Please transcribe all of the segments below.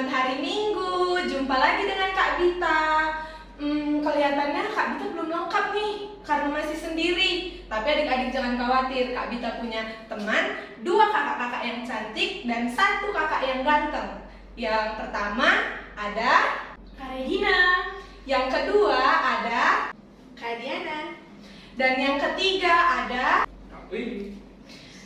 Selamat hari Minggu, jumpa lagi dengan Kak Bita. Kelihatannya Kak Bita belum lengkap nih, karena masih sendiri. Tapi adik-adik jangan khawatir, Kak Bita punya teman, 2 kakak-kakak yang cantik dan 1 kakak yang ganteng. Yang pertama ada Kak Regina, yang kedua ada Kak Diana, dan yang ketiga ada Kak Win.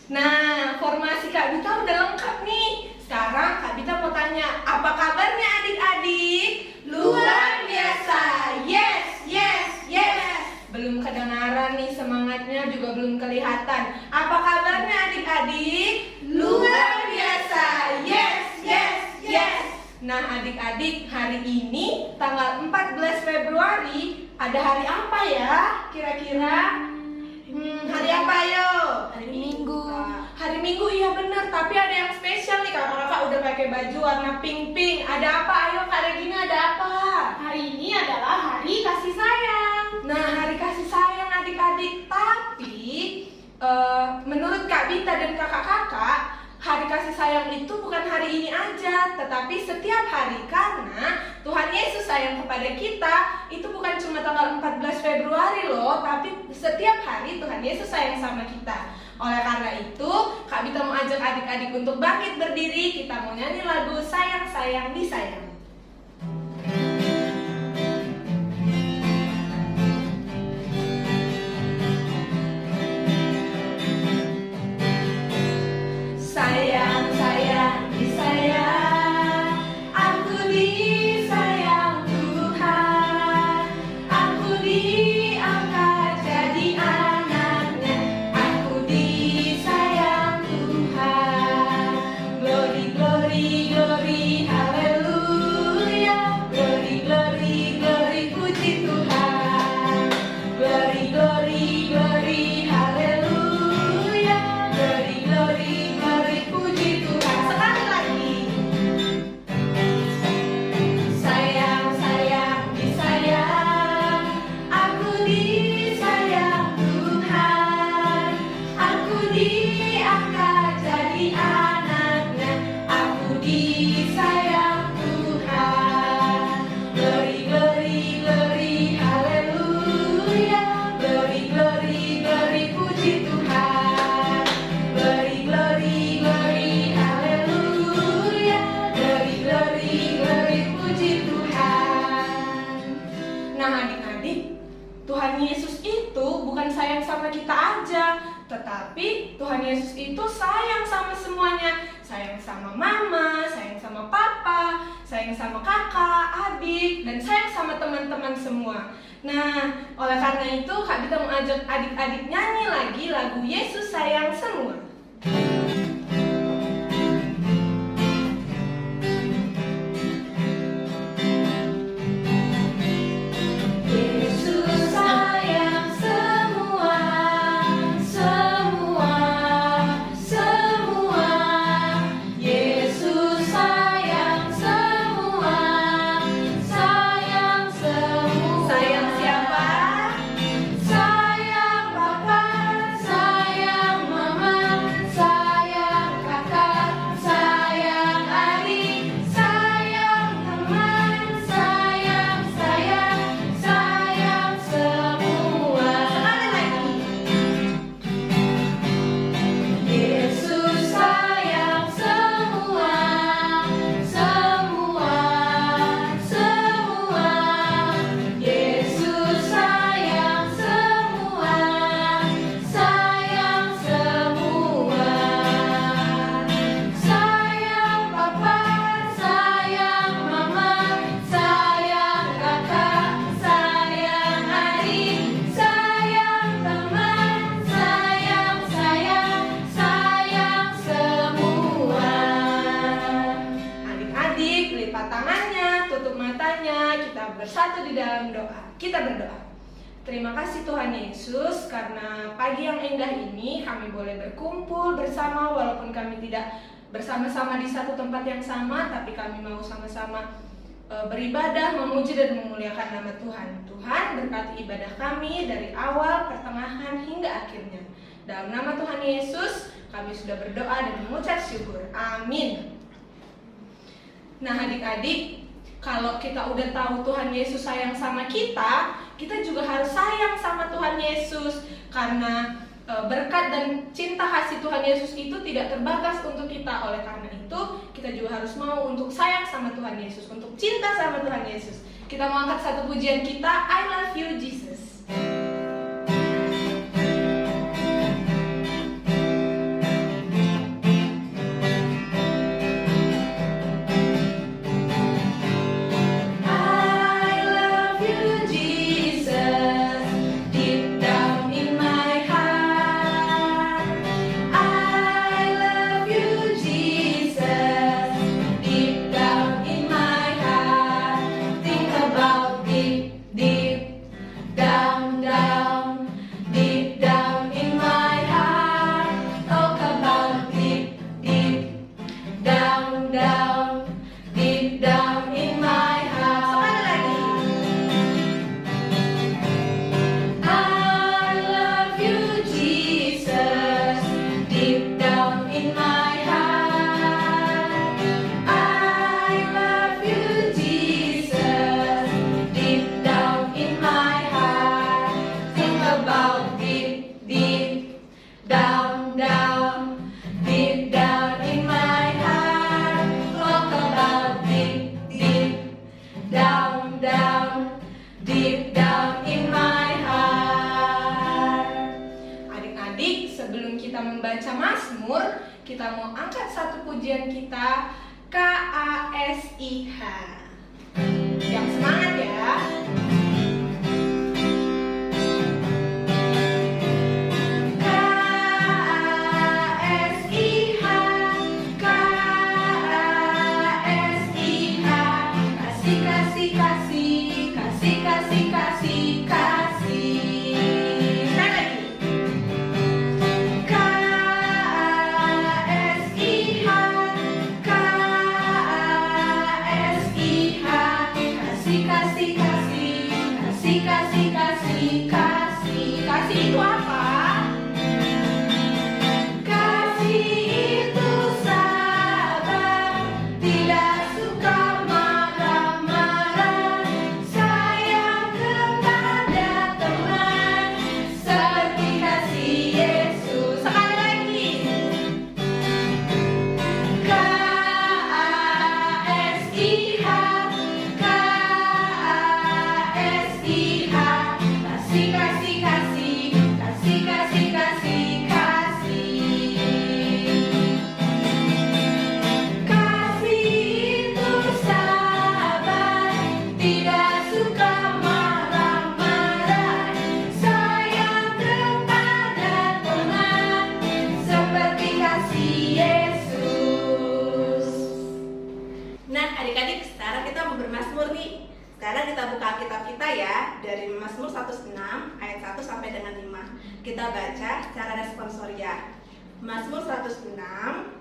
Nah, formasi Kak Bita udah lengkap nih. Sekarang Kak Bita mau tanya, apa kabarnya adik-adik? Luar biasa. Yes, yes, yes. Belum kedengaran nih semangatnya, juga belum kelihatan. Apa kabarnya adik-adik? Luar biasa. Yes, yes, yes. Nah adik-adik, hari ini tanggal 14 Februari ada hari apa ya kira-kira? Hari apa yo? Hari Minggu. Hari Minggu, iya bener, tapi ada yang spesial nih. Kakak-kakak udah pakai baju warna pink-pink. Ada apa? Ayo Kak Regina, ada apa? Hari ini adalah hari kasih sayang. Nah, hari kasih sayang adik-adik. Tapi menurut Kak Bita dan kakak-kakak, hari kasih sayang itu bukan hari ini aja, tetapi setiap hari. Karena Tuhan Yesus sayang kepada kita. Itu bukan cuma tanggal 14 Februari loh, tapi setiap hari Tuhan Yesus sayang sama kita. Oleh karena itu, Kak Bita mau ajak adik-adik untuk bangkit berdiri. Kita mau nyanyi lagu Sayang Sayang Disayang. Sayang, sayang, disayang, aku disayang Tuhan, aku diangkat jadi anaknya, aku disayang Tuhan. Glory, glory, glory, haleluya, glory, glory, glory, puji Tuhan. Glory, glory, glory, haleluya, glory, glory, glory, puji Tuhan. Sekali lagi. Sayang, sayang, disayang, aku disayang Tuhan, aku diangkat jadi anaknya, aku disayang Tuhan. Glory, glory, glory, haleluya, glory, glory, glory, puji Tuhan. Glory, glory, glory, haleluya, glory, glory, glory, puji Tuhan. Nah adik-adik, Tuhan Yesus itu bukan sayang sama kita aja, tetapi Tuhan Yesus itu sayang sama semuanya. Sayang sama mama, sayang sama papa, sayang sama kakak, adik, dan sayang sama teman-teman semua. Nah, oleh karena itu Kak Bita mau ajak adik-adik nyanyi lagi lagu Yesus Sayang Semua. Yesus sayang semua, semua, semua. Yesus sayang semua, sayang semua. Sayang siapa? Sayang papa, sayang mama, sayang kakak, sayang adik, sayang teman, sayang sayang, sayang semua. Sekali lagi. Yesus sayang semua, semua, semua. Yesus sayang semua, sayang semua. Sayang papa, sayang mama, sayang kakak, sayang adik, sayang teman, sayang sayang, sayang semua. Adik-adik, lipat tangannya, tutup matanya, kita bersatu di dalam doa. Kita berdoa. Terima kasih Tuhan Yesus, karena pagi yang indah ini kami boleh berkumpul bersama, walaupun kami tidak bersama-sama di satu tempat yang sama, tapi kami mau sama-sama beribadah, memuji dan memuliakan nama Tuhan. Tuhan berkati ibadah kami dari awal, pertengahan hingga akhirnya. Dalam nama Tuhan Yesus kami sudah berdoa dan mengucap syukur. Amin. Nah adik-adik, kalau kita udah tahu Tuhan Yesus sayang sama kita, kita juga harus sayang sama Tuhan Yesus. Karena berkat dan cinta kasih Tuhan Yesus itu tidak terbatas untuk kita. Oleh karena itu, kita juga harus mau untuk sayang sama Tuhan Yesus, untuk cinta sama Tuhan Yesus. Kita mau angkat satu pujian kita, I love you Jesus. Kita mau angkat satu pujian kita, KASIH. Yang semangat ya. Kasih itu apa? Kasih itu sabar, tidak suka marah-marah, sayang kepada teman, seperti kasih Yesus. Sekali lagi. KASIH, KASIH, kasih, kasih, kasih. Kasih, kasih, kasih. Kasih itu sabar, tidak suka marah-marah, sayang kepada teman, seperti kasih Yesus. Nah adik-adik, sekarang kita mau bermazmur nih. Sekarang kita buka Alkitab kita ya, dari Mazmur 106 ayat 1 sampai dengan 5. Kita baca secara responsoria. Mazmur 106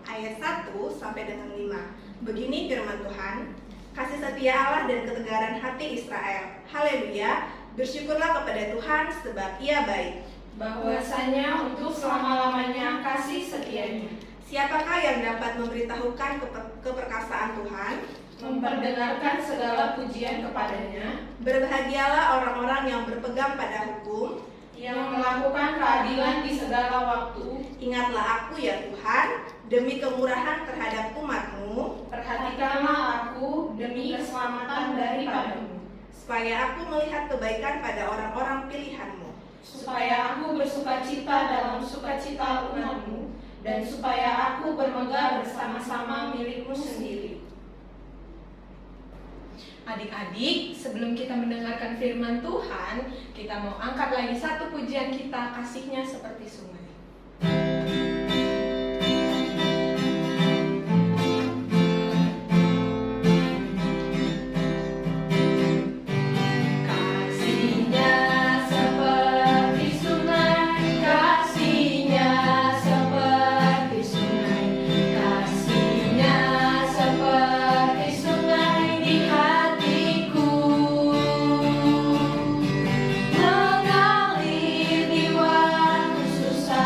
ayat 1 sampai dengan 5. Begini firman Tuhan, kasih setia Allah dan ketegaran hati Israel. Haleluya, bersyukurlah kepada Tuhan sebab Ia baik. Bahwasanya untuk selama-lamanya kasih setianya. Siapakah yang dapat memberitahukan keperkasaan Tuhan? Memperdengarkan segala pujian kepadanya. Berbahagialah orang-orang yang berpegang pada hukum, yang melakukan keadilan di segala waktu. Ingatlah aku ya Tuhan, demi kemurahan terhadap umat-Mu. Perhatikanlah aku demi keselamatan daripadamu. Supaya aku melihat kebaikan pada orang-orang pilihan-Mu. Supaya aku bersukacita dalam sukacita umat-Mu, dan supaya aku bermegah bersama-sama milik-Mu sendiri. Adik-adik, sebelum kita mendengarkan firman Tuhan, kita mau angkat lagi satu pujian kita, kasihnya seperti sungai. Susah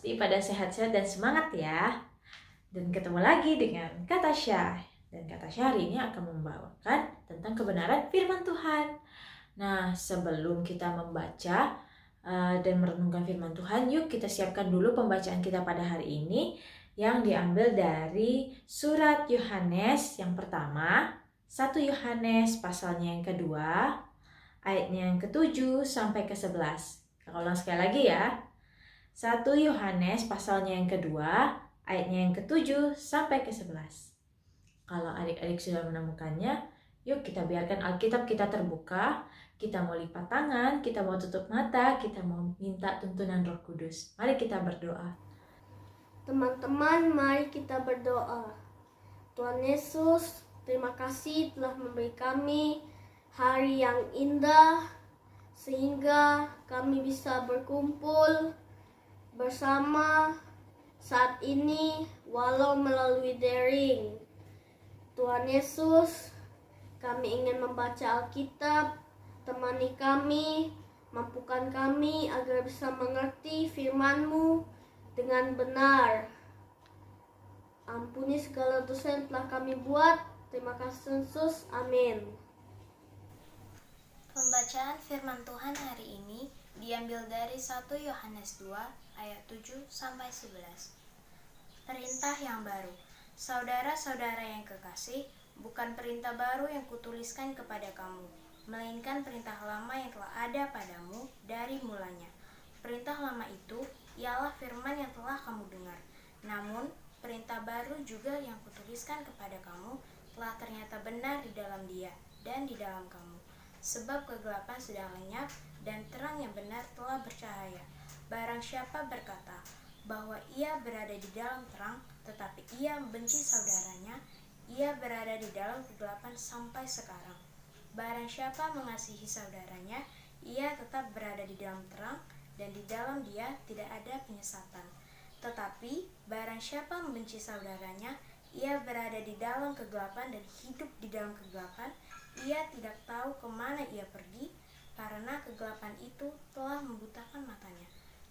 Pasti pada sehat-sehat dan semangat ya. Dan ketemu lagi dengan Kak Tasya. Dan Kak Tasya hari ini akan membawakan tentang kebenaran firman Tuhan. Nah, sebelum kita membaca dan merenungkan firman Tuhan, yuk kita siapkan dulu pembacaan kita pada hari ini yang diambil dari surat Yohanes yang pertama, 1 Yohanes pasalnya yang kedua, ayatnya yang ke-7 sampai ke-11. Kita ulang sekali lagi ya. 1 Yohanes pasalnya yang kedua, ayatnya yang ke-7 sampai ke-11. Kalau adik-adik sudah menemukannya, yuk kita biarkan Alkitab kita terbuka. Kita mau lipat tangan, kita mau tutup mata, kita mau minta tuntunan Roh Kudus. Mari kita berdoa. Teman-teman, mari kita berdoa. Tuhan Yesus, terima kasih telah memberi kami hari yang indah, sehingga kami bisa berkumpul bersama saat ini walau melalui daring. Tuhan Yesus, kami ingin membaca Alkitab, temani kami, mampukan kami agar bisa mengerti firman-Mu dengan benar. Ampuni segala dosa yang telah kami buat. Terima kasih Yesus, amin. Pembacaan firman Tuhan hari ini diambil dari 1 Yohanes 2 ayat 7 sampai 11. Perintah yang baru. Saudara-saudara yang kekasih, bukan perintah baru yang kutuliskan kepada kamu, melainkan perintah lama yang telah ada padamu dari mulanya. Perintah lama itu ialah firman yang telah kamu dengar. Namun, perintah baru juga yang kutuliskan kepada kamu telah ternyata benar di dalam Dia dan di dalam kamu. Sebab kegelapan sedang lenyap dan terang yang benar telah bercahaya. Barang siapa berkata bahwa ia berada di dalam terang, tetapi ia membenci saudaranya, ia berada di dalam kegelapan sampai sekarang. Barang siapa mengasihi saudaranya, ia tetap berada di dalam terang, dan di dalam dia tidak ada penyesatan. Tetapi barang siapa membenci saudaranya, ia berada di dalam kegelapan dan hidup di dalam kegelapan. Ia tidak tahu kemana ia pergi, karena kegelapan itu telah membutakan matanya.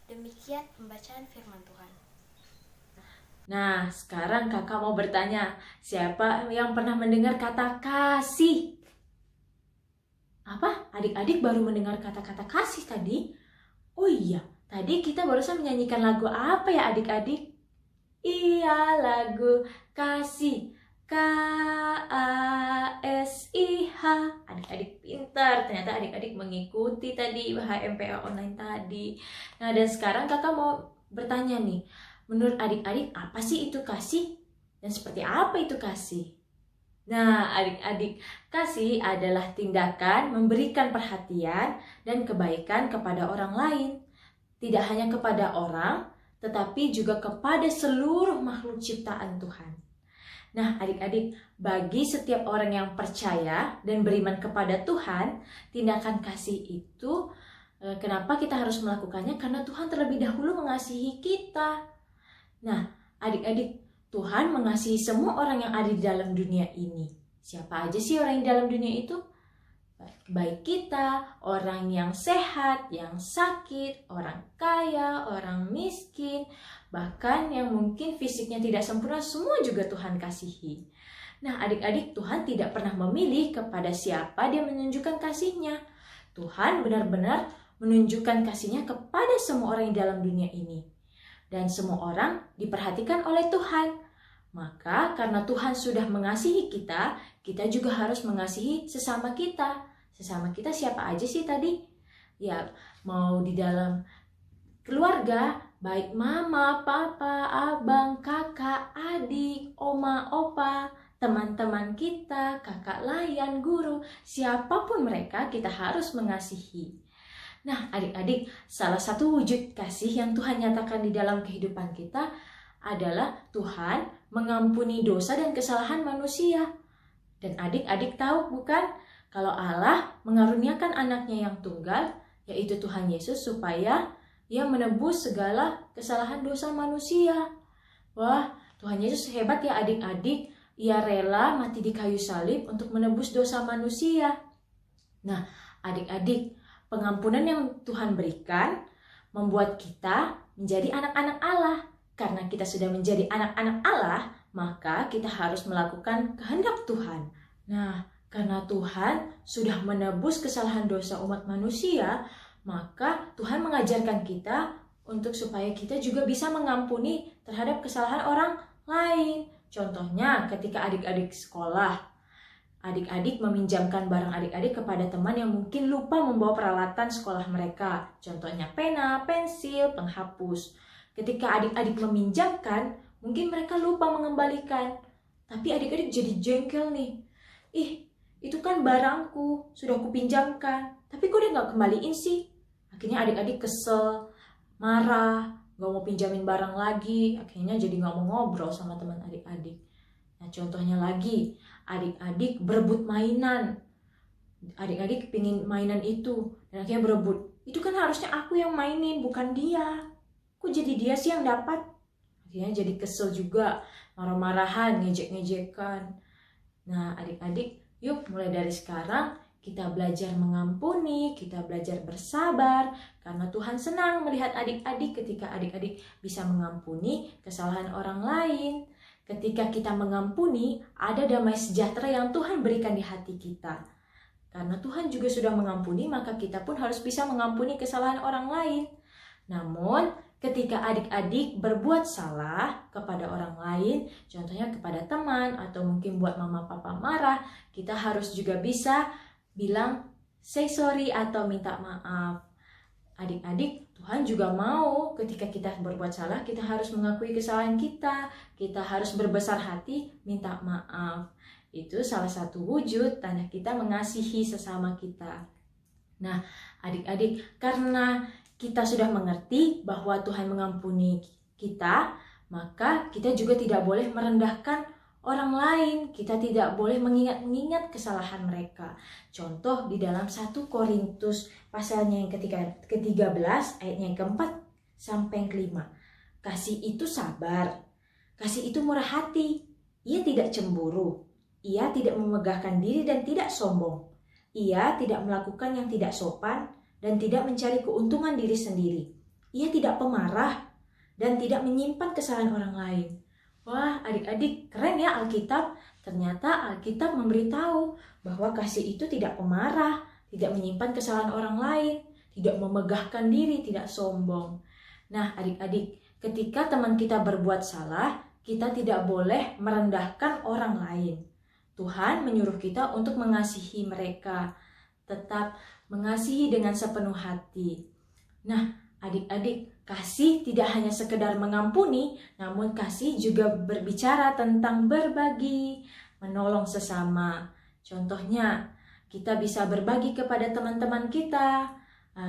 Demikian pembacaan firman Tuhan. Nah, sekarang kakak mau bertanya, siapa yang pernah mendengar kata kasih? Apa? Adik-adik baru mendengar kata-kata kasih tadi? Oh iya, tadi kita barusan menyanyikan lagu apa ya adik-adik? Iya, lagu kasih. K-A-S-I-H. Adik-adik pintar, ternyata adik-adik mengikuti tadi HMPA online tadi. Nah, dan sekarang kakak mau bertanya nih, menurut adik-adik apa sih itu kasih? Dan seperti apa itu kasih? Nah, adik-adik, kasih adalah tindakan memberikan perhatian dan kebaikan kepada orang lain. Tidak hanya kepada orang, tetapi juga kepada seluruh makhluk ciptaan Tuhan. Nah, adik-adik, bagi setiap orang yang percaya dan beriman kepada Tuhan, tindakan kasih itu, kenapa kita harus melakukannya? Karena Tuhan terlebih dahulu mengasihi kita. Nah, adik-adik, Tuhan mengasihi semua orang yang ada di dalam dunia ini. Siapa aja sih orang yang dalam dunia itu? Baik kita, orang yang sehat, yang sakit, orang kaya, orang miskin, bahkan yang mungkin fisiknya tidak sempurna, semua juga Tuhan kasihi. Nah, adik-adik, Tuhan tidak pernah memilih kepada siapa Dia menunjukkan kasih-Nya. Tuhan benar-benar menunjukkan kasih-Nya kepada semua orang di dalam dunia ini. Dan semua orang diperhatikan oleh Tuhan. Maka karena Tuhan sudah mengasihi kita, kita juga harus mengasihi sesama kita. Sesama kita siapa aja sih tadi? Ya, mau di dalam keluarga, baik mama, papa, abang, kakak, adik, oma, opa, teman-teman kita, kakak layan, guru, siapapun mereka, kita harus mengasihi. Nah, adik-adik, salah satu wujud kasih yang Tuhan nyatakan di dalam kehidupan kita adalah Tuhan mengampuni dosa dan kesalahan manusia. Dan adik-adik tahu bukan? Kalau Allah mengaruniakan anaknya yang tunggal, yaitu Tuhan Yesus, supaya Ia menebus segala kesalahan dosa manusia. Wah, Tuhan Yesus hebat ya adik-adik. Ia rela mati di kayu salib untuk menebus dosa manusia. Nah, adik-adik, pengampunan yang Tuhan berikan membuat kita menjadi anak-anak Allah. Karena kita sudah menjadi anak-anak Allah, maka kita harus melakukan kehendak Tuhan. Nah, karena Tuhan sudah menebus kesalahan dosa umat manusia, maka Tuhan mengajarkan kita untuk supaya kita juga bisa mengampuni terhadap kesalahan orang lain. Contohnya ketika adik-adik sekolah, adik-adik meminjamkan barang adik-adik kepada teman yang mungkin lupa membawa peralatan sekolah mereka. Contohnya pena, pensil, penghapus. Ketika adik-adik meminjamkan, mungkin mereka lupa mengembalikan. Tapi adik-adik jadi jengkel nih. Ih, itu kan barangku, sudah kupinjamkan. Tapi kok dia nggak kembaliin sih? Akhirnya adik-adik kesel, marah, nggak mau pinjamin barang lagi. Akhirnya jadi nggak mau ngobrol sama teman adik-adik. Nah, contohnya lagi, adik-adik berebut mainan. Adik-adik pingin mainan itu, dan akhirnya berebut. Itu kan harusnya aku yang mainin, bukan dia. Kok jadi dia sih yang dapat? Akhirnya jadi kesel juga, marah-marahan, ngejek-ngejekan. Nah, adik-adik, yuk mulai dari sekarang kita belajar mengampuni, kita belajar bersabar, karena Tuhan senang melihat adik-adik ketika adik-adik bisa mengampuni kesalahan orang lain. Ketika kita mengampuni, ada damai sejahtera yang Tuhan berikan di hati kita. Karena Tuhan juga sudah mengampuni, maka kita pun harus bisa mengampuni kesalahan orang lain. Namun, ketika adik-adik berbuat salah kepada orang lain, contohnya kepada teman atau mungkin buat mama papa marah, kita harus juga bisa bilang say sorry atau minta maaf. Adik-adik, Tuhan juga mau ketika kita berbuat salah, kita harus mengakui kesalahan kita. Kita harus berbesar hati, minta maaf. Itu salah satu wujud tanda kita mengasihi sesama kita. Nah, adik-adik, karena kita sudah mengerti bahwa Tuhan mengampuni kita, maka kita juga tidak boleh merendahkan orang lain. Kita tidak boleh mengingat-ingat kesalahan mereka. Contoh di dalam 1 Korintus pasalnya yang ke-13 ayatnya yang ke-4 sampai yang ke-5. Kasih itu sabar. Kasih itu murah hati. Ia tidak cemburu. Ia tidak memegahkan diri dan tidak sombong. Ia tidak melakukan yang tidak sopan dan tidak mencari keuntungan diri sendiri. Ia tidak pemarah dan tidak menyimpan kesalahan orang lain. Wah, adik-adik, keren ya Alkitab. Ternyata Alkitab memberitahu bahwa kasih itu tidak pemarah, tidak menyimpan kesalahan orang lain, tidak memegahkan diri, tidak sombong. Nah, adik-adik, ketika teman kita berbuat salah, kita tidak boleh merendahkan orang lain. Tuhan menyuruh kita untuk mengasihi mereka, tetap mengasihi dengan sepenuh hati. Nah, adik-adik, kasih tidak hanya sekedar mengampuni, namun kasih juga berbicara tentang berbagi, menolong sesama. Contohnya, kita bisa berbagi kepada teman-teman kita.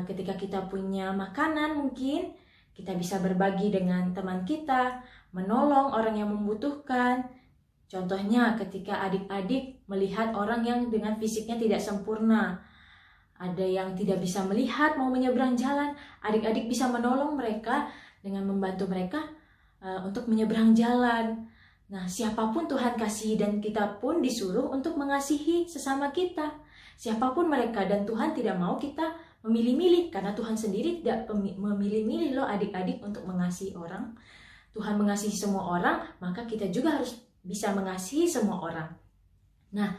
Ketika kita punya makanan mungkin, kita bisa berbagi dengan teman kita, menolong orang yang membutuhkan. Contohnya, ketika adik-adik melihat orang yang dengan fisiknya tidak sempurna, ada yang tidak bisa melihat mau menyeberang jalan, adik-adik bisa menolong mereka dengan membantu mereka untuk menyeberang jalan. Nah, siapapun Tuhan kasih dan kita pun disuruh untuk mengasihi sesama kita. Siapapun mereka, dan Tuhan tidak mau kita memilih-milih, karena Tuhan sendiri tidak memilih-milih loh adik-adik untuk mengasihi orang. Tuhan mengasihi semua orang, maka kita juga harus bisa mengasihi semua orang. Nah,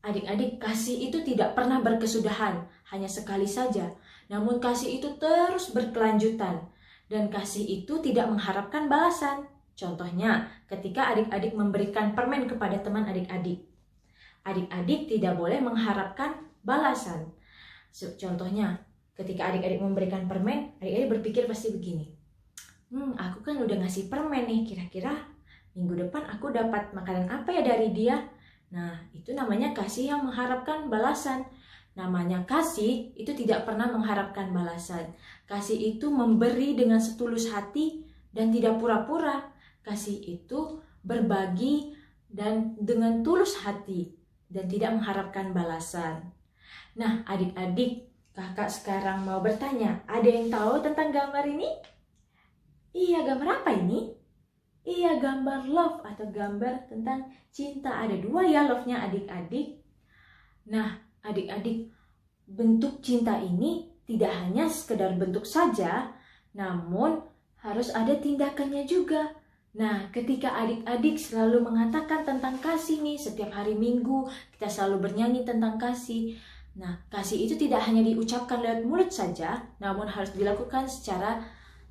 adik-adik, kasih itu tidak pernah berkesudahan, hanya sekali saja. Namun kasih itu terus berkelanjutan. Dan kasih itu tidak mengharapkan balasan. Contohnya, ketika adik-adik memberikan permen kepada teman adik-adik. Adik-adik tidak boleh mengharapkan balasan. Contohnya, ketika adik-adik memberikan permen, adik-adik berpikir pasti begini. Aku kan udah ngasih permen nih, kira-kira minggu depan aku dapat makanan apa ya dari dia? Nah, itu namanya kasih yang mengharapkan balasan. Namanya kasih itu tidak pernah mengharapkan balasan. Kasih itu memberi dengan setulus hati dan tidak pura-pura. Kasih itu berbagi dan dengan tulus hati dan tidak mengharapkan balasan. Nah, adik-adik, kakak sekarang mau bertanya, ada yang tahu tentang gambar ini? Iya, gambar apa ini? Iya, gambar love atau gambar tentang cinta. Ada 2 ya love-nya adik-adik. Nah, adik-adik, bentuk cinta ini tidak hanya sekedar bentuk saja, namun harus ada tindakannya juga. Nah, ketika adik-adik selalu mengatakan tentang kasih nih, setiap hari Minggu kita selalu bernyanyi tentang kasih. Nah, kasih itu tidak hanya diucapkan lewat mulut saja, namun harus dilakukan secara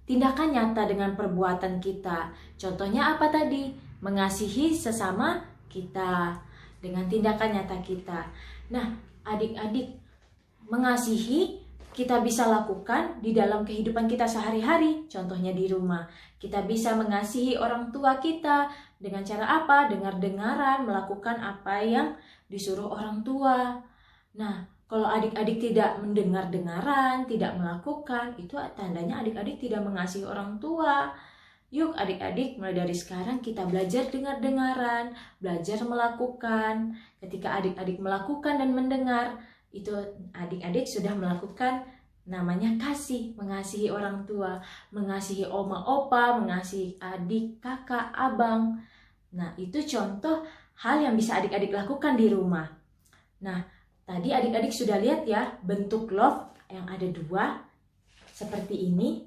tindakan nyata dengan perbuatan kita. Contohnya apa tadi? Mengasihi sesama kita dengan tindakan nyata kita. Nah, adik-adik, mengasihi kita bisa lakukan di dalam kehidupan kita sehari-hari. Contohnya di rumah, kita bisa mengasihi orang tua kita dengan cara apa? Dengar-dengaran, melakukan apa yang disuruh orang tua. Nah, kalau adik-adik tidak mendengar-dengaran, tidak melakukan, itu tandanya adik-adik tidak mengasihi orang tua. Yuk adik-adik, mulai dari sekarang kita belajar dengar-dengaran, belajar melakukan. Ketika adik-adik melakukan dan mendengar, itu adik-adik sudah melakukan namanya kasih, mengasihi orang tua, mengasihi oma opa, mengasihi adik, kakak, abang. Nah, itu contoh hal yang bisa adik-adik lakukan di rumah. Nah, tadi adik-adik sudah lihat ya bentuk love yang ada 2 seperti ini.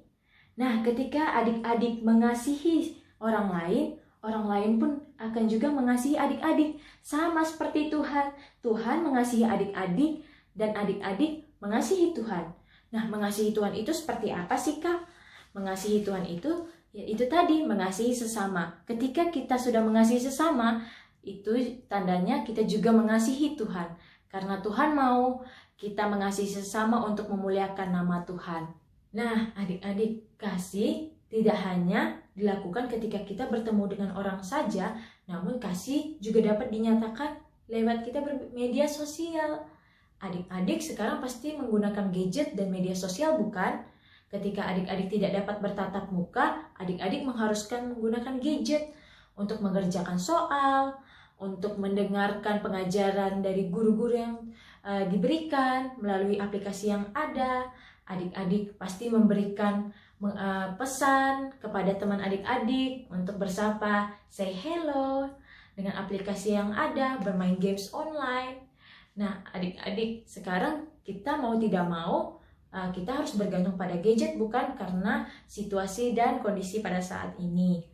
Nah, ketika adik-adik mengasihi orang lain pun akan juga mengasihi adik-adik. Sama seperti Tuhan. Tuhan mengasihi adik-adik dan adik-adik mengasihi Tuhan. Nah, mengasihi Tuhan itu seperti apa sih, Kak? Mengasihi Tuhan itu, ya itu tadi, mengasihi sesama. Ketika kita sudah mengasihi sesama, itu tandanya kita juga mengasihi Tuhan. Karena Tuhan mau kita mengasihi sesama untuk memuliakan nama Tuhan. Nah, adik-adik, kasih tidak hanya dilakukan ketika kita bertemu dengan orang saja, namun kasih juga dapat dinyatakan lewat kita bermedia sosial. Adik-adik sekarang pasti menggunakan gadget dan media sosial, bukan? Ketika adik-adik tidak dapat bertatap muka, adik-adik mengharuskan menggunakan gadget untuk mengerjakan soal, untuk mendengarkan pengajaran dari guru-guru yang diberikan melalui aplikasi yang ada. Adik-adik pasti memberikan pesan kepada teman adik-adik untuk bersapa, say hello dengan aplikasi yang ada, bermain games online. Nah, adik-adik, sekarang kita mau tidak mau kita harus bergantung pada gadget, bukan? Karena situasi dan kondisi pada saat ini.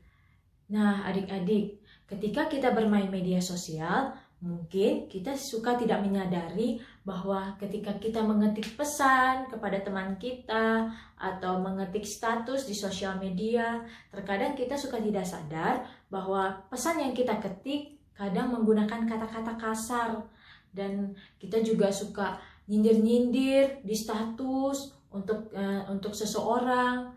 Nah, adik-adik, ketika kita bermain media sosial, mungkin kita suka tidak menyadari bahwa ketika kita mengetik pesan kepada teman kita atau mengetik status di sosial media, terkadang kita suka tidak sadar bahwa pesan yang kita ketik kadang menggunakan kata-kata kasar. Dan kita juga suka nyindir-nyindir di status untuk seseorang.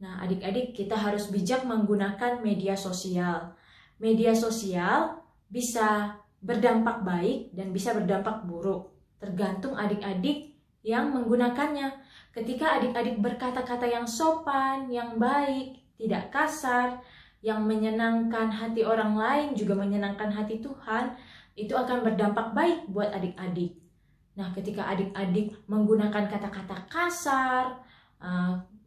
Nah, adik-adik, kita harus bijak menggunakan media sosial. Media sosial bisa berdampak baik dan bisa berdampak buruk, tergantung adik-adik yang menggunakannya. Ketika adik-adik berkata-kata yang sopan, yang baik, tidak kasar, yang menyenangkan hati orang lain juga menyenangkan hati Tuhan, itu akan berdampak baik buat adik-adik. Nah, ketika adik-adik menggunakan kata-kata kasar,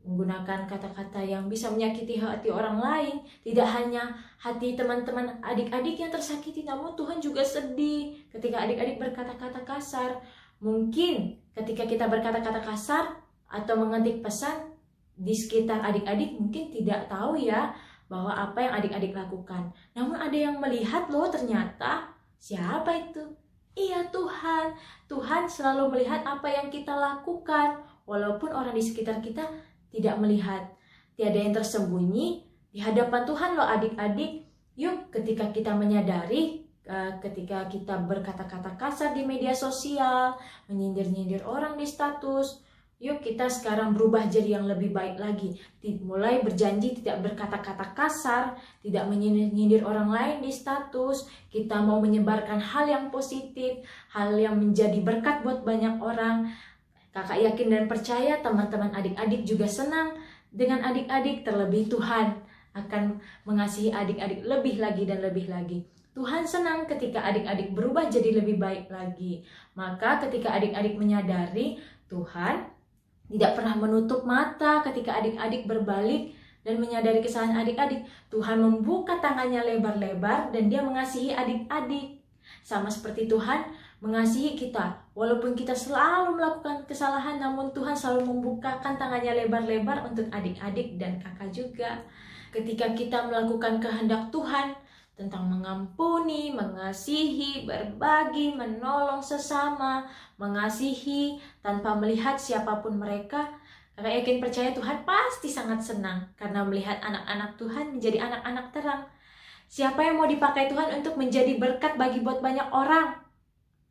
menggunakan kata-kata yang bisa menyakiti hati orang lain, tidak hanya hati teman-teman adik-adik yang tersakiti, namun Tuhan juga sedih ketika adik-adik berkata-kata kasar. Mungkin ketika kita berkata-kata kasar atau mengetik pesan di sekitar adik-adik mungkin tidak tahu ya bahwa apa yang adik-adik lakukan. Namun ada yang melihat loh ternyata. Siapa itu? Iya, Tuhan. Tuhan selalu melihat apa yang kita lakukan, walaupun orang di sekitar kita tidak melihat. Tiada yang tersembunyi di hadapan Tuhan loh adik-adik. Yuk, ketika kita menyadari, ketika kita berkata-kata kasar di media sosial, menyindir-nyindir orang di status, yuk kita sekarang berubah jadi yang lebih baik lagi. Mulai berjanji tidak berkata-kata kasar, tidak menyindir orang lain di status. Kita mau menyebarkan hal yang positif, hal yang menjadi berkat buat banyak orang. Kakak yakin dan percaya teman-teman adik-adik juga senang dengan adik-adik. Terlebih Tuhan akan mengasihi adik-adik lebih lagi dan lebih lagi. Tuhan senang ketika adik-adik berubah jadi lebih baik lagi. Maka ketika adik-adik menyadari, Tuhan tidak pernah menutup mata ketika adik-adik berbalik dan menyadari kesalahan adik-adik. Tuhan membuka tangannya lebar-lebar dan Dia mengasihi adik-adik. Sama seperti Tuhan mengasihi kita. Walaupun kita selalu melakukan kesalahan, namun Tuhan selalu membukakan tangannya lebar-lebar untuk adik-adik dan kakak juga. Ketika kita melakukan kehendak Tuhan tentang mengampuni, mengasihi, berbagi, menolong sesama, mengasihi tanpa melihat siapapun mereka, kakak yakin percaya Tuhan pasti sangat senang karena melihat anak-anak Tuhan menjadi anak-anak terang. Siapa yang mau dipakai Tuhan untuk menjadi berkat bagi buat banyak orang?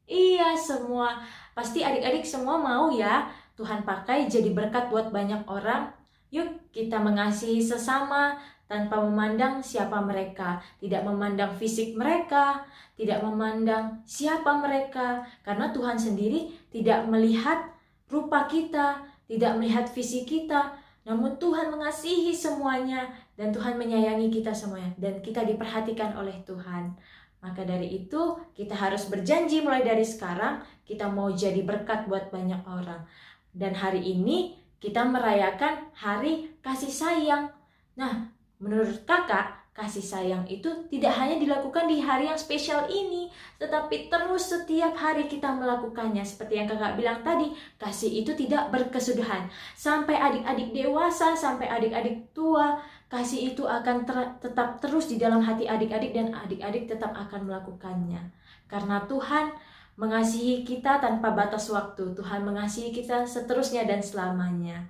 Iya, semua. Pasti adik-adik semua mau ya Tuhan pakai jadi berkat buat banyak orang. Yuk kita mengasihi sesama tanpa memandang siapa mereka, tidak memandang fisik mereka, tidak memandang siapa mereka, karena Tuhan sendiri tidak melihat rupa kita, tidak melihat fisik kita, namun Tuhan mengasihi semuanya dan Tuhan menyayangi kita semuanya dan kita diperhatikan oleh Tuhan. Maka dari itu kita harus berjanji mulai dari sekarang kita mau jadi berkat buat banyak orang. Dan hari ini kita merayakan hari kasih sayang. Nah, menurut kakak, kasih sayang itu tidak hanya dilakukan di hari yang spesial ini, tetapi terus setiap hari kita melakukannya. Seperti yang kakak bilang tadi, kasih itu tidak berkesudahan. Sampai adik-adik dewasa, sampai adik-adik tua, kasih itu akan tetap terus di dalam hati adik-adik dan adik-adik tetap akan melakukannya. Karena Tuhan mengasihi kita tanpa batas waktu. Tuhan mengasihi kita seterusnya dan selamanya.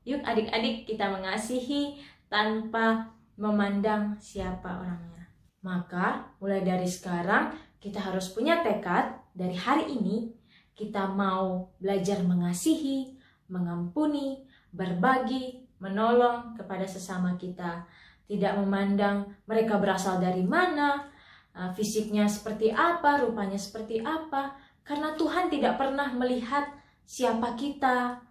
Yuk adik-adik kita mengasihi tanpa memandang siapa orangnya. Maka mulai dari sekarang kita harus punya tekad dari hari ini kita mau belajar mengasihi, mengampuni, berbagi, menolong kepada sesama kita. Tidak memandang mereka berasal dari mana, fisiknya seperti apa, rupanya seperti apa. Karena Tuhan tidak pernah melihat siapa kita,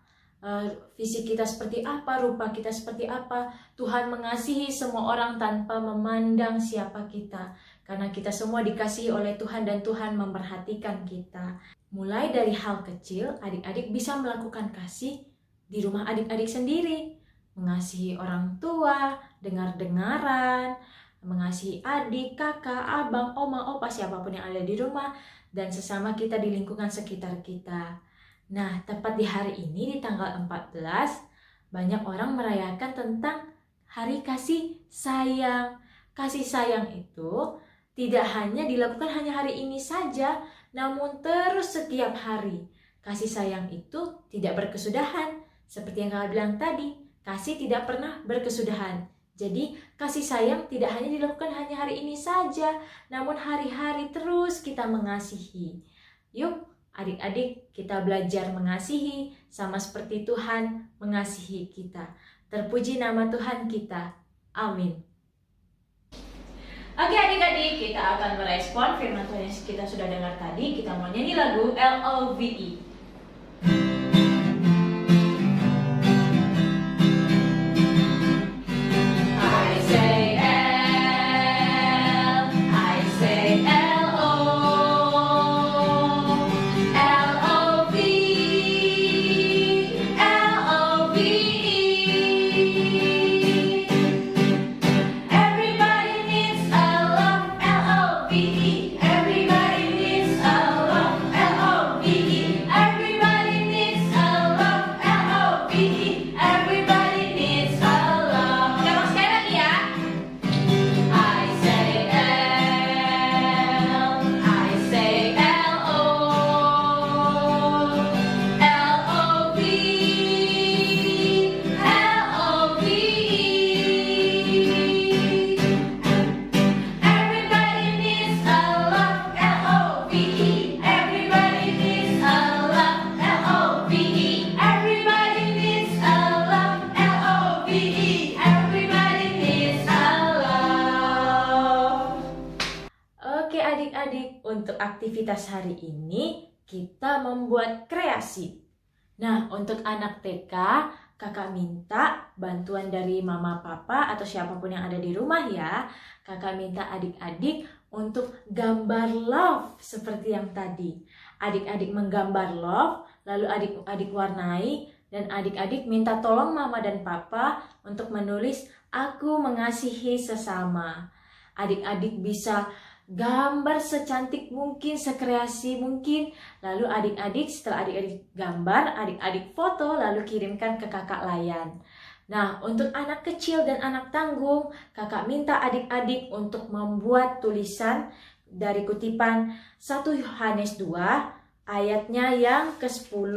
fisik kita seperti apa, rupa kita seperti apa. Tuhan mengasihi semua orang tanpa memandang siapa kita. Karena kita semua dikasihi oleh Tuhan dan Tuhan memperhatikan kita. Mulai dari hal kecil, adik-adik bisa melakukan kasih di rumah adik-adik sendiri. Mengasihi orang tua, dengar-dengaran, mengasihi adik, kakak, abang, oma, opa, siapapun yang ada di rumah, dan sesama kita di lingkungan sekitar kita. Nah, tepat di hari ini, di tanggal 14, banyak orang merayakan tentang Hari Kasih Sayang. Kasih sayang itu tidak hanya dilakukan hanya hari ini saja, namun terus setiap hari. Kasih sayang itu tidak berkesudahan. Seperti yang kakak bilang tadi, kasih tidak pernah berkesudahan. Jadi, kasih sayang tidak hanya dilakukan hanya hari ini saja, namun hari-hari terus kita mengasihi. Yuk, adik-adik, kita belajar mengasihi sama seperti Tuhan mengasihi kita. Terpuji nama Tuhan kita. Amin. Oke adik-adik, kita akan merespon firman Tuhan yang kita sudah dengar tadi. Kita mau nyanyi lagu LOVE. Untuk aktivitas hari ini kita membuat kreasi. Nah, untuk anak TK, kakak minta bantuan dari mama papa atau siapapun yang ada di rumah ya. Kakak minta adik-adik untuk gambar love seperti yang tadi. Adik-adik menggambar love, lalu adik-adik warnai, dan adik-adik minta tolong mama dan papa untuk menulis aku mengasihi sesama. Adik-adik bisa gambar secantik mungkin, sekreasi mungkin. Lalu adik-adik, setelah adik-adik gambar, adik-adik foto, lalu kirimkan ke kakak Layan. Nah, untuk anak kecil dan anak tanggung, kakak minta adik-adik untuk membuat tulisan dari kutipan 1 Yohanes 2 ayatnya yang ke-10,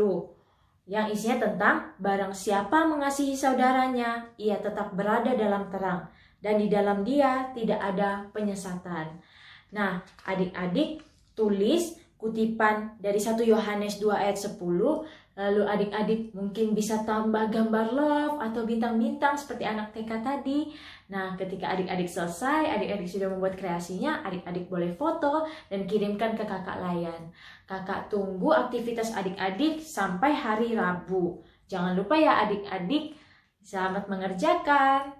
yang isinya tentang barang siapa mengasihi saudaranya, ia tetap berada dalam terang, dan di dalam dia tidak ada penyesatan. Nah, adik-adik tulis kutipan dari 1 Yohanes 2 ayat 10, lalu adik-adik mungkin bisa tambah gambar love atau bintang-bintang seperti anak TK tadi. Nah, ketika adik-adik selesai, adik-adik sudah membuat kreasinya, adik-adik boleh foto dan kirimkan ke kakak Layan. Kakak tunggu aktivitas adik-adik sampai hari Rabu. Jangan lupa ya adik-adik, selamat mengerjakan.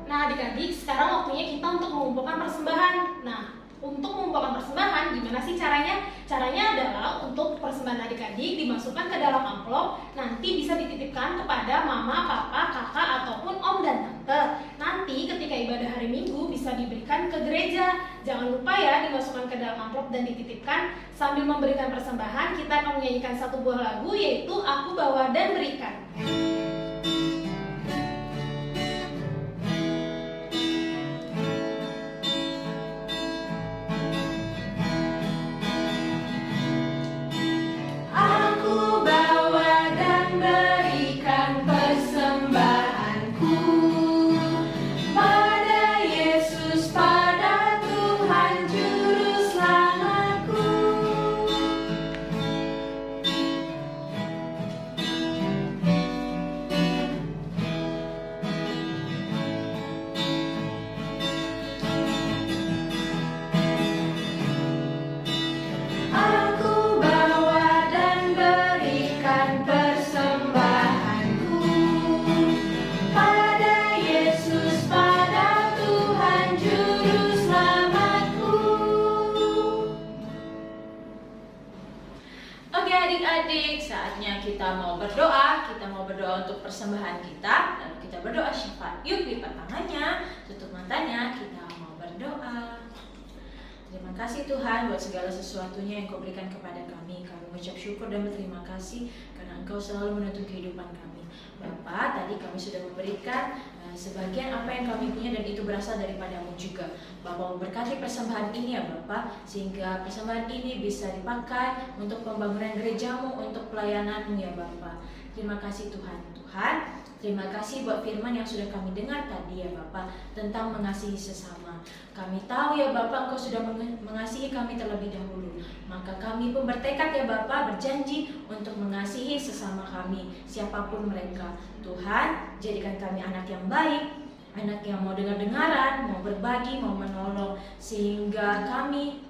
Nah adik-adik, sekarang waktunya kita untuk mengumpulkan persembahan. Nah, untuk mengumpulkan persembahan, gimana sih caranya? Caranya adalah untuk persembahan adik-adik dimasukkan ke dalam amplop, nanti bisa dititipkan kepada mama, papa, kakak, ataupun om dan tante. Nanti ketika ibadah hari Minggu bisa diberikan ke gereja. Jangan lupa ya dimasukkan ke dalam amplop dan dititipkan. Sambil memberikan persembahan, kita akan menyanyikan satu buah lagu, yaitu Aku Bawa dan Berikan. Adik-adik, saatnya kita mau berdoa. Kita mau berdoa untuk persembahan kita. Lalu kita berdoa syafaat. Yuk, lipat tangannya, tutup matanya, kita mau berdoa. Terima kasih Tuhan buat segala sesuatunya yang Kau berikan kepada kami. Kami mengucap syukur dan berterima kasih karena Engkau selalu menuntun kehidupan kami. Bapa, tadi kami sudah memberikan sebagian apa yang kami punya dan itu berasal daripada-Mu juga. Bapa, memberkati persembahan ini ya Bapa, sehingga persembahan ini bisa dipakai untuk pembangunan gereja-Mu, untuk pelayanan-Mu ya Bapa. Terima kasih Tuhan. Terima kasih buat firman yang sudah kami dengar tadi ya Bapa, tentang mengasihi sesama. Kami tahu ya Bapa, Engkau sudah mengasihi kami terlebih dahulu. Maka kami pun bertekad ya Bapa, berjanji untuk mengasihi sesama kami, siapapun mereka. Tuhan, jadikan kami anak yang baik, anak yang mau dengar-dengaran, mau berbagi, mau menolong, sehingga kami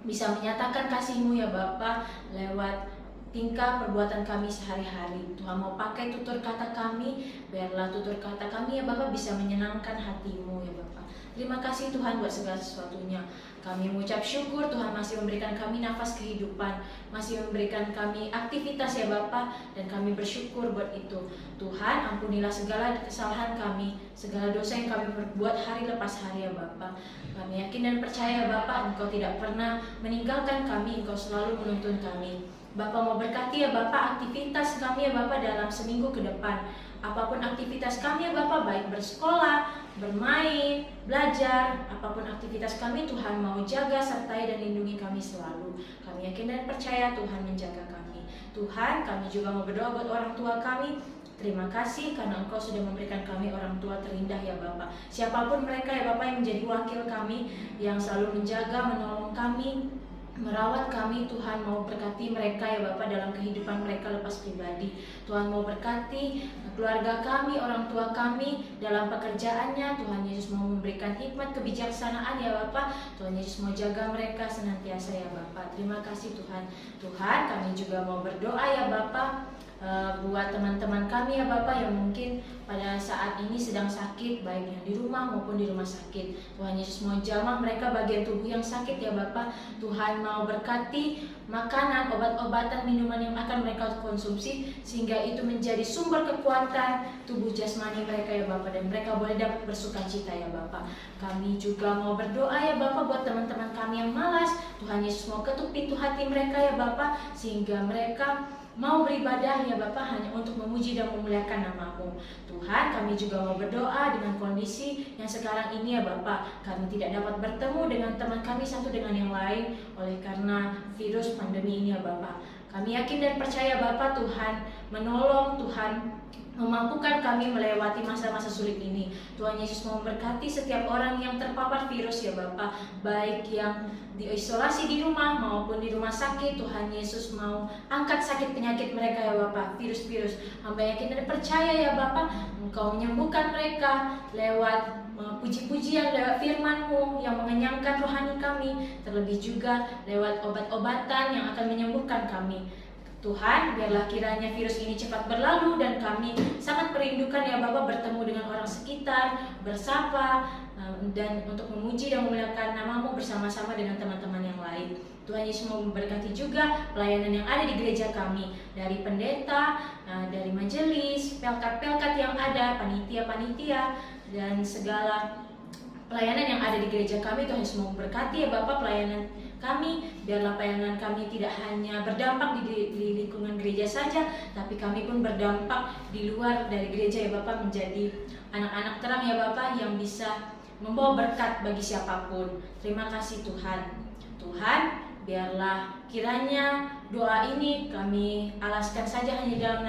bisa menyatakan kasih-Mu ya Bapa lewat tingkah perbuatan kami sehari-hari. Tuhan mau pakai tutur kata kami, biarlah tutur kata kami ya Bapa bisa menyenangkan hati-Mu ya Bapa. Terima kasih Tuhan buat segala sesuatunya. Kami mengucap syukur Tuhan masih memberikan kami nafas kehidupan, masih memberikan kami aktivitas ya Bapa, dan kami bersyukur buat itu. Tuhan, ampunilah segala kesalahan kami, segala dosa yang kami perbuat hari lepas hari ya Bapa. Kami yakin dan percaya Bapa, Engkau tidak pernah meninggalkan kami, Engkau selalu menuntun kami. Bapak mau berkati ya Bapak aktivitas kami ya Bapak dalam seminggu ke depan. Apapun aktivitas kami ya Bapak, baik bersekolah, bermain, belajar, apapun aktivitas kami, Tuhan mau jaga, sertai dan lindungi kami selalu. Kami yakin dan percaya Tuhan menjaga kami. Tuhan, kami juga mau berdoa buat orang tua kami. Terima kasih karena Engkau sudah memberikan kami orang tua terindah ya Bapak. Siapapun mereka ya Bapak yang menjadi wakil kami, yang selalu menjaga, menolong kami, merawat kami. Tuhan mau berkati mereka ya Bapak dalam kehidupan mereka lepas pribadi. Tuhan mau berkati keluarga kami, orang tua kami dalam pekerjaannya. Tuhan Yesus mau memberikan hikmat kebijaksanaan ya Bapak. Tuhan Yesus mau jaga mereka senantiasa ya Bapak. Terima kasih Tuhan. Tuhan, kami juga mau berdoa ya Bapak buat teman-teman kami ya Bapak yang mungkin pada saat ini sedang sakit, baik yang di rumah maupun di rumah sakit. Tuhan Yesus mau jamah mereka bagian tubuh yang sakit ya Bapak. Tuhan mau berkati makanan, obat-obatan, minuman yang akan mereka konsumsi sehingga itu menjadi sumber kekuatan tubuh jasmani mereka ya Bapak, dan mereka boleh dapat bersukacita ya Bapak. Kami juga mau berdoa ya Bapak buat teman-teman kami yang malas. Tuhan Yesus mau ketuk pintu hati mereka ya Bapak sehingga mereka mau beribadah ya Bapak hanya untuk memuji dan memuliakan nama-Mu. Tuhan, kami juga mau berdoa dengan kondisi yang sekarang ini ya Bapak. Kami tidak dapat bertemu dengan teman kami satu dengan yang lain oleh karena virus pandemi ini ya Bapak. Kami yakin dan percaya Bapak Tuhan menolong, Tuhan memampukan kami melewati masa-masa sulit ini. Tuhan Yesus mau memberkati setiap orang yang terpapar virus ya Bapak, baik yang diisolasi di rumah maupun di rumah sakit. Tuhan Yesus mau angkat sakit penyakit mereka ya Bapak, virus-virus. Hamba yakin dan percaya ya Bapak, Engkau menyembuhkan mereka lewat puji-pujian, lewat firman-Mu yang mengenyangkan rohani kami, terlebih juga lewat obat-obatan yang akan menyembuhkan kami. Tuhan, biarlah kiranya virus ini cepat berlalu dan kami sangat merindukan ya Bapak bertemu dengan orang sekitar, bersapa, dan untuk memuji dan memuliakan nama-Mu bersama-sama dengan teman-teman yang lain. Tuhan Yesus mau memberkati juga pelayanan yang ada di gereja kami, dari pendeta, dari majelis, pelkat-pelkat yang ada, panitia-panitia, dan segala pelayanan yang ada di gereja kami. Tuhan Yesus mau memberkati ya Bapak pelayanan kami, biarlah pelayanan kami tidak hanya berdampak di lingkungan gereja saja, tapi kami pun berdampak di luar dari gereja ya Bapak, menjadi anak-anak terang ya Bapak yang bisa membawa berkat bagi siapapun. Terima kasih Tuhan. Tuhan, biarlah kiranya doa ini kami alaskan saja hanya dalam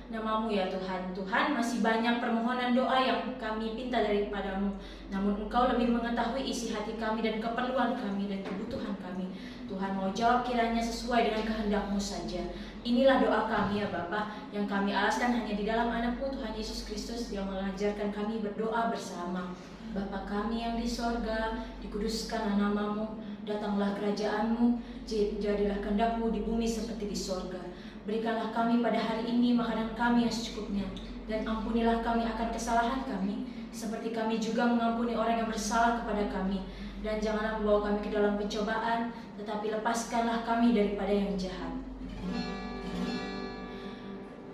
nama-Mu ya Tuhan. Tuhan, masih banyak permohonan doa yang kami pinta daripadamu, namun Engkau lebih mengetahui isi hati kami dan keperluan kami dan kebutuhan kami. Tuhan mau jawab kiranya sesuai dengan kehendak-Mu saja. Inilah doa kami ya Bapa, yang kami alaskan hanya di dalam anak-Mu Tuhan Yesus Kristus yang mengajarkan kami berdoa bersama. Bapa kami yang di sorga, dikuduskanlah nama-Mu, datanglah kerajaan-Mu, jadilah kehendak-Mu di bumi seperti di sorga. Berikanlah kami pada hari ini makanan kami yang secukupnya, dan ampunilah kami akan kesalahan kami, seperti kami juga mengampuni orang yang bersalah kepada kami. Dan janganlah membawa kami ke dalam pencobaan, tetapi lepaskanlah kami daripada yang jahat.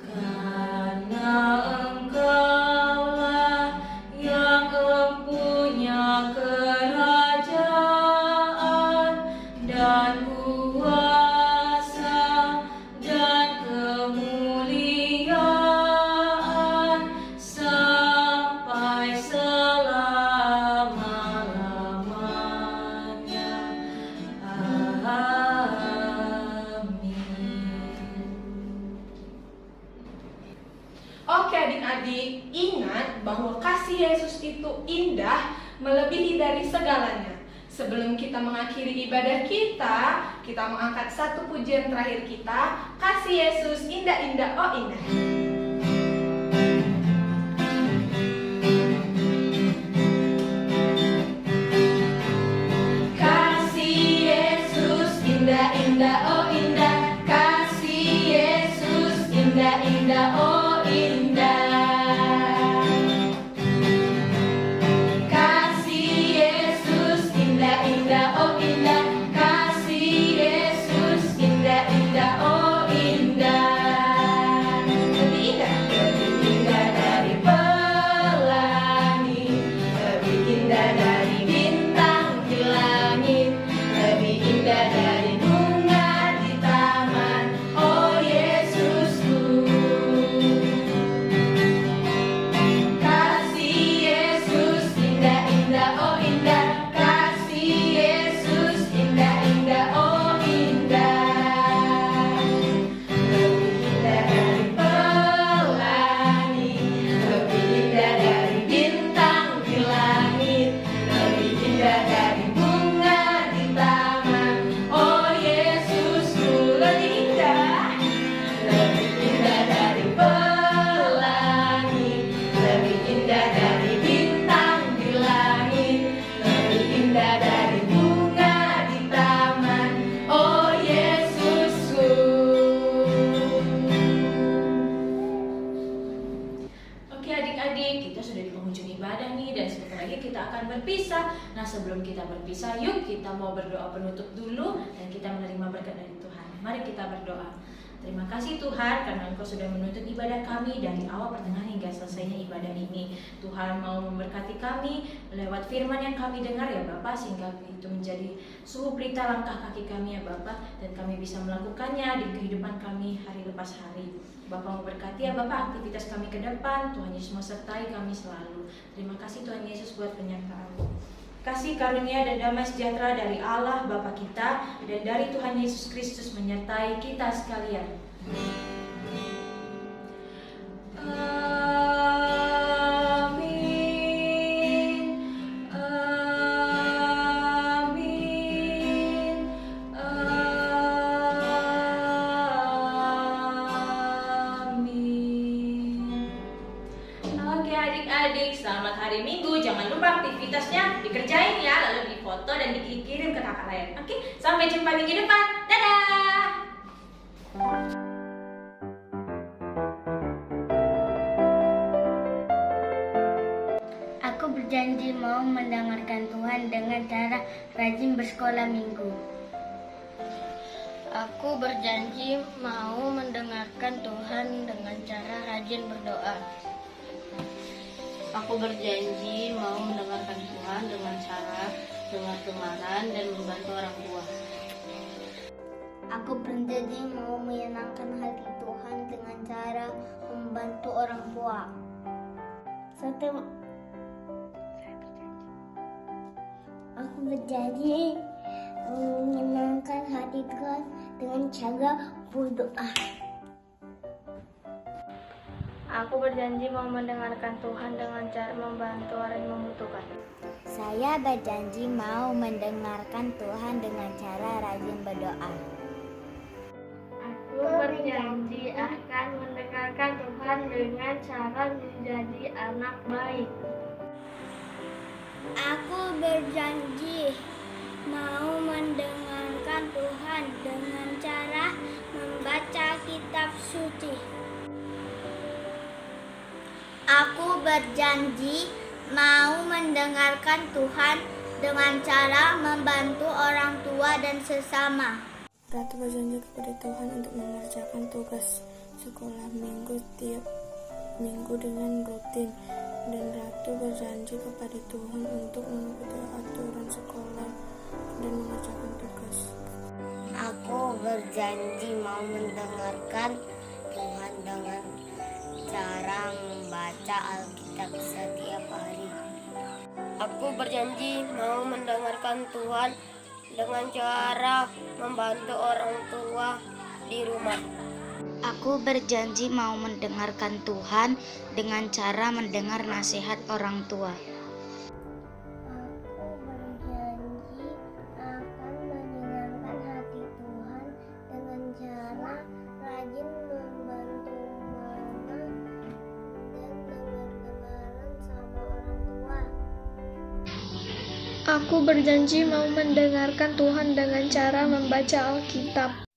Karena Engkaulah yang mempunyai kerajaan dan kuasa dan kemuliaan sampai selama-lamanya. Amin. Oke adik-adik, ingat bahwa kasih Yesus itu indah melebihi dari segalanya. Sebelum kita mengakhiri ibadah kita mengangkat satu pujian terakhir kita, kasih Yesus indah-indah, oh indah. Kasih Yesus indah-indah, oh indah. Kasih Yesus indah-indah, oh indah. Kasih Yesus indah-indah, oh indah. Kasih Yesus indah-indah, oh indah. adik-adik, kita sudah di penghujung ibadah nih dan sebentar lagi kita akan berpisah. Nah, sebelum kita berpisah, yuk kita mau berdoa penutup dulu dan kita menerima berkat dari Tuhan. Mari kita berdoa. Terima kasih Tuhan karena Engkau sudah menuntut ibadah kami dari awal pertengahan hingga selesainya ibadah ini. Tuhan mau memberkati kami lewat firman yang kami dengar ya Bapak, sehingga itu menjadi sumber berita langkah kaki kami ya Bapak, dan kami bisa melakukannya di kehidupan kami hari lepas hari. Bapak memberkati ya Bapak aktivitas kami ke depan. Tuhan Yesus menyertai kami selalu. Terima kasih Tuhan Yesus buat penyertaan. Kasih karunia dan damai sejahtera dari Allah Bapa kita dan dari Tuhan Yesus Kristus menyertai kita sekalian. Amin. Amin. Amin. Oke adik-adik, selamat hari Minggu. Jangan lupa aktivitasnya dikerjain ya, lalu difoto dan dikirim ke kakak lain. Oke, sampai jumpa minggu depan. Dadah. Aku berjanji mau mendengarkan Tuhan dengan cara rajin bersekolah minggu. Aku berjanji mau mendengarkan Tuhan dengan cara rajin berdoa. Aku berjanji mau mendengarkan Tuhan dengan cara dengar-dengaran dan membantu orang tua. Aku berjanji mau menyenangkan hati Tuhan dengan cara membantu orang tua. Aku berjanji menyenangkan hati Tuhan dengan cara berdoa. Aku berjanji mau mendengarkan Tuhan dengan cara membantu orang yang membutuhkan. Saya berjanji mau mendengarkan Tuhan dengan cara rajin berdoa. Aku berjanji akan mendengarkan Tuhan dengan cara menjadi anak baik. Aku berjanji mau mendengarkan Tuhan dengan cara membaca kitab suci. Aku berjanji mau mendengarkan Tuhan dengan cara membantu orang tua dan sesama. Ratu berjanji kepada Tuhan untuk mengerjakan tugas sekolah minggu tiap minggu dengan rutin, dan Ratu berjanji kepada Tuhan untuk mengikuti aturan sekolah dan mengerjakan tugas. Aku berjanji mau mendengarkan Tuhan dengan cara membaca Alkitab setiap hari. Aku berjanji mau mendengarkan Tuhan dengan cara membantu orang tua di rumah. Aku berjanji mau mendengarkan Tuhan dengan cara mendengar nasihat orang tua. Aku berjanji akan menyenangkan hati Tuhan dengan cara rajin membantu mama dan dengar-dengaran sama orang tua. Aku berjanji mau mendengarkan Tuhan dengan cara membaca Alkitab.